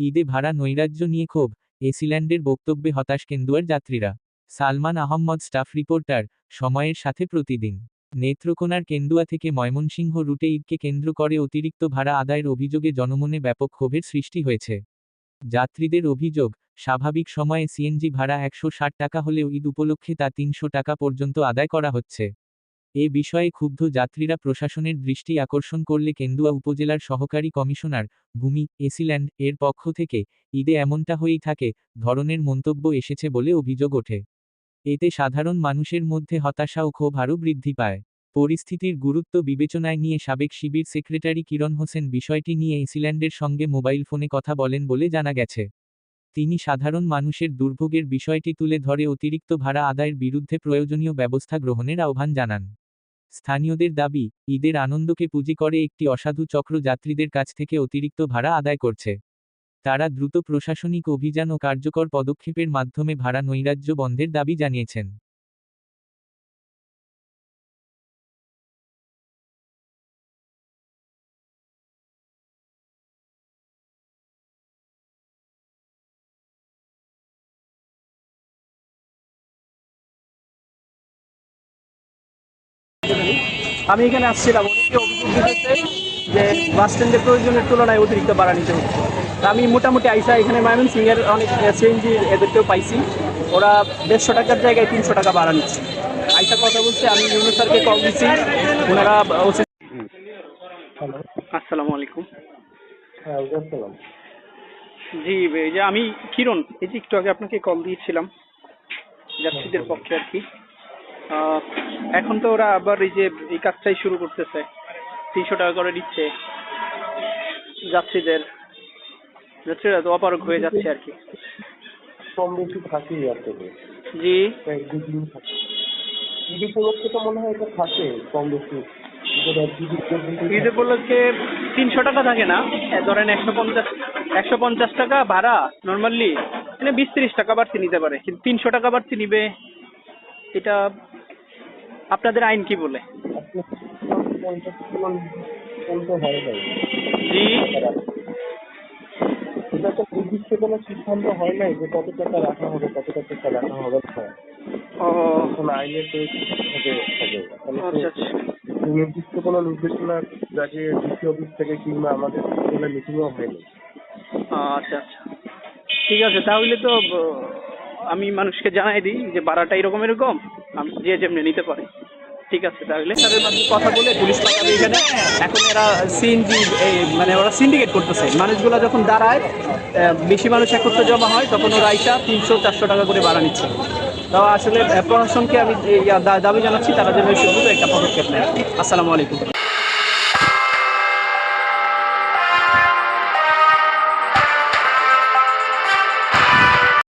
ঈদে ভাড়া নৈরাজ্য নিয়ে ক্ষোভ, এসিল্যান্ডের বক্তব্যে হতাশ কেন্দুয়ার যাত্রীরা। সালমান আহম্মদ, স্টাফ রিপোর্টার, সময়ের সাথে প্রতিদিন। নেত্রকোনার কেন্দুয়া থেকে ময়মনসিংহ রুটে ঈদকে কেন্দ্র করে অতিরিক্ত ভাড়া আদায়ের অভিযোগে জনমনে ব্যাপক ক্ষোভের সৃষ্টি হয়েছে। যাত্রীদের অভিযোগ, স্বাভাবিক সময়ে সিএনজি ভাড়া 160 টাকা হলেও ঈদ উপলক্ষে তা 300 টাকা পর্যন্ত আদায় করা হচ্ছে। এ বিষয়ে ক্ষুব্ধ যাত্রীরা প্রশাসনের দৃষ্টি আকর্ষণ করলে কেন্দুয়া উপজেলার সহকারী কমিশনার, ভূমি, এসিল্যান্ড এর পক্ষ থেকে ঈদে এমনটা হয়েই থাকে ধরনের মন্তব্য এসেছে বলে অভিযোগ ওঠে। এতে সাধারণ মানুষের মধ্যে হতাশা ও ক্ষোভ আরও বৃদ্ধি পায়। পরিস্থিতির গুরুত্ব বিবেচনায় নিয়ে সাবেক শিবির সেক্রেটারি কিরণ হোসেন বিষয়টি নিয়ে এসিল্যান্ডের সঙ্গে মোবাইল ফোনে কথা বলেন বলে জানা গেছে। তিনি সাধারণ মানুষের দুর্ভোগের বিষয়টি তুলে ধরে অতিরিক্ত ভাড়া আদায়ের বিরুদ্ধে প্রয়োজনীয় ব্যবস্থা গ্রহণের আহ্বান জানান। স্থানীয়দের দাবি, ঈদের আনন্দকে পুঁজি করে একটি অসাধু চক্র যাত্রীদের কাছ থেকে অতিরিক্ত ভাড়া আদায় করছে। তারা দ্রুত প্রশাসনিক অভিযান ও কার্যকর পদক্ষেপের মাধ্যমে ভাড়া নৈরাজ্য বন্ধের দাবি জানিয়েছেন। আমি এখানে আসছিলাম, অনেকে অভিযোগ দিতেছে যে বাস স্ট্যান্ডের প্রয়োজনের তুলনায় অতিরিক্ত ভাড়া নিতে হচ্ছে। তা আমি মোটামুটি আইসা এখানে ময়মনসিংহের অনেক সিএনজি এদেরকেও পাইছি, ওরা 150 টাকার জায়গায় 300 টাকা ভাড়া নিচ্ছে। আইসা কথা বলছে, আমি ইউনুস স্যারকে কল দিচ্ছি, ওনারা বলছে। আসসালামু আলাইকুম। জি, এই যে আমি কিরণ, এই যে একটু আগে আপনাকে কল দিয়েছিলাম যাত্রীদের পক্ষে আর কি। এখন তো ওরা আবার এই যে এই কাজটাই শুরু করতেছে, 300 টাকা করে দিচ্ছে যাত্রীরা তো অপারগ হয়ে যাচ্ছে আর কি। কম বেশি থাকেই আসলে। জি, দুদিন থাকে, ঈদ উপলক্ষে তো মনে হয় এটা থাকে কম বেশি। ঈদ উপলক্ষে 300 টাকা থাকে না, ধরেন 150 টাকা ভাড়া নর্মালি, মানে 20-30 টাকা বাড়তি নিতে পারে, কিন্তু 300 টাকা বাড়তি নিবে, এটা আপনাদের আইন কি বলে? জি, এটা তো নির্দিষ্ট কোনো সিদ্ধান্ত হয় নাই যে কত টাকা রাখা হবে, কত টাকা রাখা হবে না। আইনের নির্দিষ্ট কোনো নির্দেশনা যাকে ডিসি অফিস থেকে কিংবা আমাদের মিটিংও হয়নি। আচ্ছা আচ্ছা, ঠিক আছে। তাহলে তো আমি মানুষকে জানাই দিই যে ভাড়াটা এরকম যে যেমনি নিতে পারে। ঠিক আছে, তাহলে স্যারের মাধ্যমে কথা বলে পুলিশ পাঠাবে এখানে। এখন এরা সিএনজি মানে ওরা সিন্ডিকেট করতেছে, মানুষগুলো যখন দাঁড়ায় বেশি মানুষ একত্রে জমা হয় তখন ওরা আইসা 300-400 টাকা করে ভাড়া নিচ্ছে। তাও আসলে প্রশাসনকে আমি দাবি জানাচ্ছি তারা যেন দ্রুত একটা পদক্ষেপ নেয়। আসসালামু আলাইকুম।